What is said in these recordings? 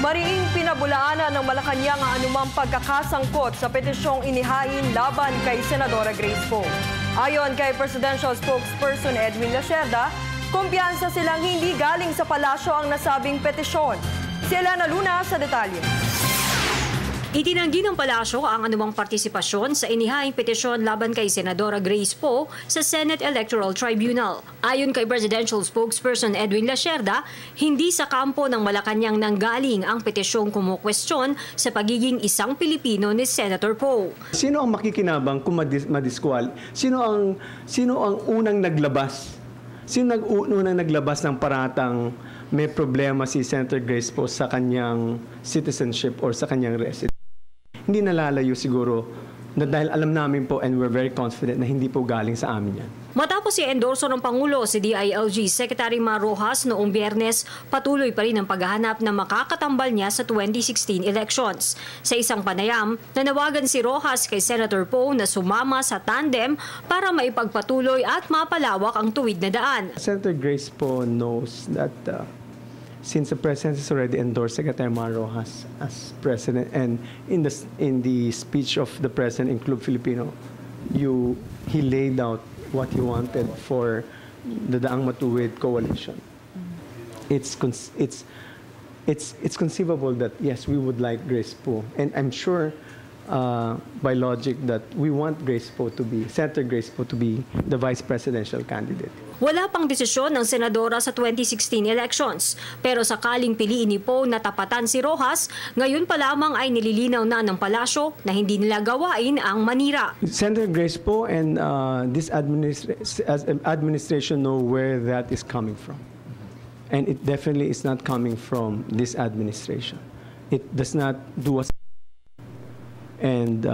Mariing pinabulaanan ng Malacanang ang anumang pagkakasangkot sa petisyong inihain laban kay Senadora Grace Poe. Ayon kay Presidential Spokesperson Edwin Lacerda, kumpiyansa silang hindi galing sa palasyo ang nasabing petisyon. Si Elena Luna sa detalye. Itinanggi ng palasyo ang anumang partisipasyon sa inihaing petisyon laban kay Senadora Grace Poe sa Senate Electoral Tribunal. Ayon kay Presidential Spokesperson Edwin Lacerda, hindi sa kampo ng Malacanang nanggaling ang petisyong kumukwestiyon sa pagiging isang Pilipino ni Senator Poe. Sino ang makikinabang kung madiskwal? Sino ang unang naglabas? Sino unang naglabas ng paratang may problema si Senator Grace Poe sa kanyang citizenship or sa kanyang residence? Hindi nalalayo siguro na dahil alam namin po and we're very confident na hindi po galing sa amin yan. Matapos i-endorso ng Pangulo si DILG Secretary Mar Rojas noong Biyernes, patuloy pa rin ang paghahanap na makakatambal niya sa 2016 elections. Sa isang panayam, nanawagan si Rojas kay Senator Poe na sumama sa tandem para maipagpatuloy at mapalawak ang tuwid na daan. Senator Grace Poe knows that since the President has already endorsed Secretary Mar Rojas as President, and in the speech of the President in Club Filipino, he laid out what he wanted for the Daang Matuwid coalition. It's conceivable that yes, we would like Grace Poe, and I'm sure by logic that we want Senator Grace Poe to be the vice presidential candidate. Wala pang desisyon ng senadora sa 2016 elections, pero sakaling piliin ni Poe na tapatan si Rojas, ngayon pa lamang ay nililinaw na ng palasyo na hindi nila gawain ang manira. Senator Grace Poe and this administration know where that is coming from. And it definitely is not coming from this administration. It does not do us. And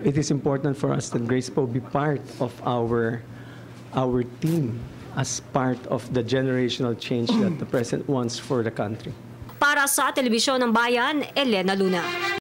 it is important for us that Grace Poe be part of our team as part of the generational change that the President wants for the country. Para sa Telebisyon ng Bayan, Elena Luna.